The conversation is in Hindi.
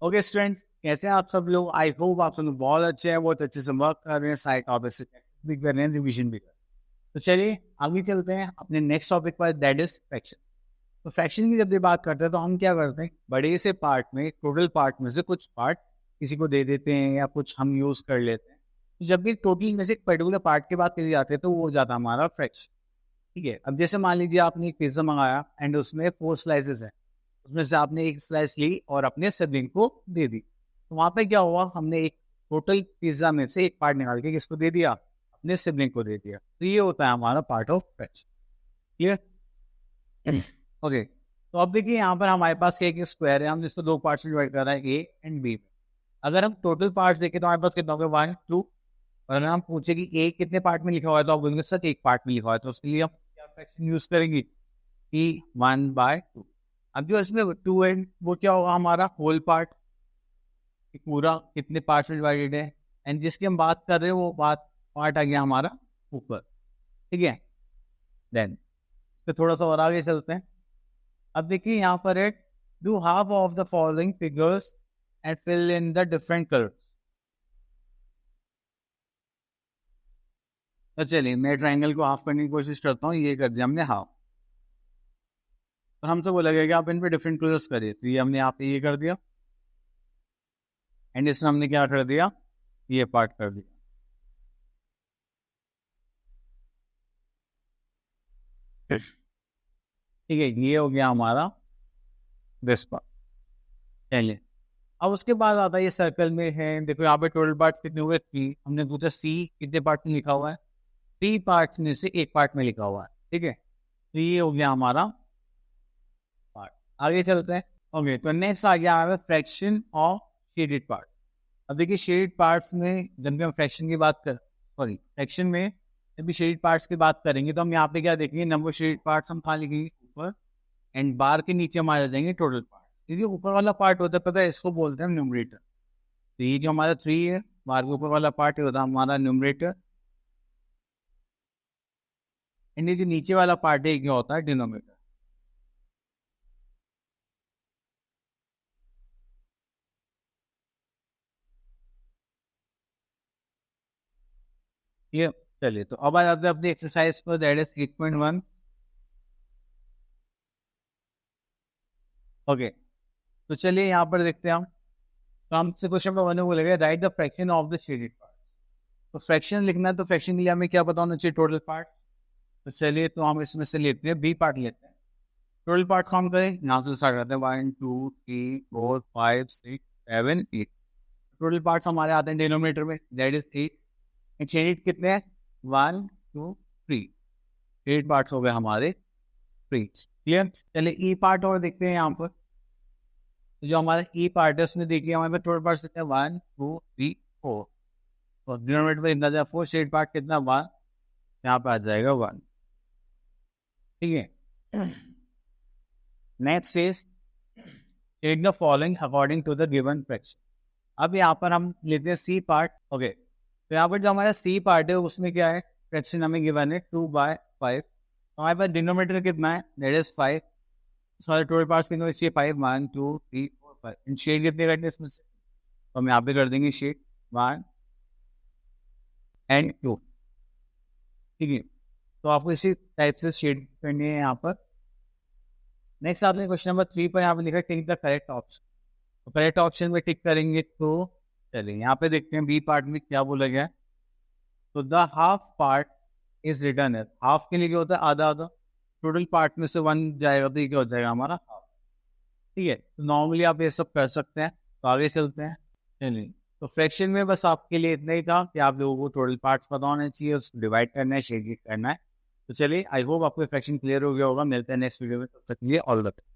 ओके स्टूडेंट्स, कैसे हैं आप सब लोग? आई होप आप सब लोग बहुत अच्छे हैं, बहुत अच्छे से वर्क कर रहे हैं, सारे टॉपिक से भी कर रहे हैं, रिवीजन भी कर रहे हैं। तो चलिए आगे चलते हैं अपने नेक्स्ट टॉपिक पर, दैट इज फ्रैक्शन। तो फ्रैक्शन की जब भी बात करते हैं तो हम क्या करते हैं, बड़े से पार्ट में, टोटल पार्ट में से कुछ पार्ट किसी को दे देते हैं या कुछ हम यूज कर लेते हैं। तो जब भी टोटल में से एक पर्टिकुलर पार्ट की बात करी जाती है तो वो हो जाता है हमारा फ्रैक्शन। ठीक है, अब जैसे मान लीजिए आपने एक पिज्जा मंगाया एंड उसमें 4 स्लाइसेस है, उसमें से आपने एक स्लाइस ली और अपने सिबलिंग को दे दी। तो वहां पे क्या हुआ, हमने एक टोटल पिज्जा में से एक पार्ट निकाल के किसको दे दिया, अपने सिबलिंग को दे दिया। तो ये होता है हमारा part of fraction. Clear? Okay, तो अब देखिए यहाँ पर हमारे पास एक स्क्वायर है, हम जिसको दो पार्ट्स में डिवाइड कर रहे हैं, ए एंड बी। अगर हम टोटल पार्ट्स देखें तो हमारे पास कितना होगा, 1 2। और अगर हम पूछे कि ए कितने पार्ट में लिखा हुआ है तो आप बोलेंगे सच एक पार्ट में लिखा हुआ है, तो उसके लिए हम क्या फ्रैक्शन यूज करेंगे कि 1/2। अब जो इसमें 2 है वो क्या होगा, हमारा होल पार्ट, पूरा कितने पार्ट में डिवाइडेड है। एंड जिसकी हम बात कर रहे हैं वो पार्ट आ गया हमारा ऊपर। ठीक है, देन तो थोड़ा सा और आगे चलते हैं। अब देखिए यहाँ पर है, do half of the following figures and fill in the different colours. तो चलिए मैं ट्रायंगल को हाफ करने की कोशिश करता हूँ। ये कर दिया हमने हाफ, और हमसे बोला गया कि आप इन पे डिफरेंट कलर्स करिए। तो ये हमने यहाँ पे ये कर दिया, एंड इसमें हमने क्या कर दिया, ये पार्ट कर दिया। ठीक है, ये हो गया हमारा दिस पार्ट। चलिए अब उसके बाद आता है, ये सर्कल में है, देखो यहाँ पे टोटल पार्ट कितने हुए, 3। हमने पूछा सी कितने पार्ट में लिखा हुआ है, 3 पार्ट में से एक पार्ट में लिखा हुआ है। ठीक है, तो ये हो गया हमारा पार्ट। आगे चलते हैं। ओके, तो नेक्स्ट आ गया हमारा फ्रैक्शन ऑफ शेडेड पार्ट। अब देखिए शेडेड पार्ट्स में जब भी हम फ्रैक्शन की बात कर, सॉरी फ्रैक्शन में जब भी शेडेड पार्ट्स की बात करेंगे तो हम यहाँ पे क्या देखेंगे, नंबर शेडेड पार्ट्स हम कहाँ लिखेंगे, ऊपर, एंड बार के नीचे हमारे आ जाएंगे टोटल पार्ट। ये जो ऊपर वाला पार्ट होता है पता है, इसको बोलते हैं न्यूमरेटर। तो ये जो हमारा 3 है, बार के ऊपर वाला पार्ट होता है हमारा न्यूमरेटर, एंड ये जो नीचे वाला पार्ट है क्या होता है, डिनोमिनेटर। ये चलिए, तो अब आ जाते हैं अपनी एक्सरसाइज पर, दैट इज 8.1। ओके, तो चलिए यहाँ पर देखते हैं हम। तो हमसे क्वेश्चन नंबर 1 में बोलेगा right the fraction of the shaded part. तो फ्रैक्शन लिखना है तो फ्रैक्शन के लिए हमें क्या पता होना चाहिए, टोटल पार्ट। तो चलिए, तो हम इसमें से लेते हैं बी पार्ट लेते हैं। टोटल पार्ट काउंट करें, यहाँ से स्टार्ट करते हैं, 1 2 3 4 5 6 7 8। टोटल पार्ट्स हमारे आते हैं डिनोमिनेटर में, दैट इज 8। शेडेड कितने हैं, 1 2 3। 8 पार्ट्स हो गए हमारे फ्री। क्लियर? चलिए ई पार्ट और देखते हैं यहाँ पर। तो जो हमारा ई पार्ट है उसमें देखिए हमारे पास टोटल पार्ट कितने हैं, 1 2 3 4। और डिनोमिनेटर में कितना जाए 4, शेड पार्ट कितना 1, यहाँ पे आ जाएगा 1। ठीक है, next is take the following according to the given fraction. अब यहाँ पर हम लेते हैं सी पार्ट। ओके, तो यहाँ पर जो हमारा सी पार्ट है उसमें क्या है, फ्रैक्शन हमें गिवन है 2/5। हमारे पास डिनोमिनेटर कितना है, that is 5। Sorry, total parts कितने चाहिए, 5 1 2 3 4 5। इन शेड कितने करते हैं इसमें से, तो हम यहाँ पे कर देंगे शेड 1 एंड 2। ठीक है, तो आपको इसी टाइप से शेड करनी है यहाँ पर। नेक्स्ट आपने क्वेश्चन नंबर 3 पर यहाँ पे लिखा टिक द करेक्ट ऑप्शन। तो करेक्ट ऑप्शन में टिक करेंगे तो चलिए यहाँ पे देखते हैं बी पार्ट में क्या बोला गया है। तो the half part is return है, हाफ के लिए क्या होता है, आधा आधा। टोटल पार्ट में से 1 जाएगा तो ये क्या हो जाएगा हमारा हाफ। ठीक है, तो नॉर्मली आप ये सब कर सकते हैं। तो आगे चलते हैं। चलिए, तो फ्रैक्शन में बस आपके लिए इतना ही था कि आप लोगों को टोटल पार्ट्स पता होना चाहिए, उसको डिवाइड करना है, शेड करना है। तो चलिए, आई होप आपको फ्रैक्शन क्लियर हो गया होगा। मिलते हैं नेक्स्ट वीडियो में, तब तक के लिए ऑल द बेस्ट।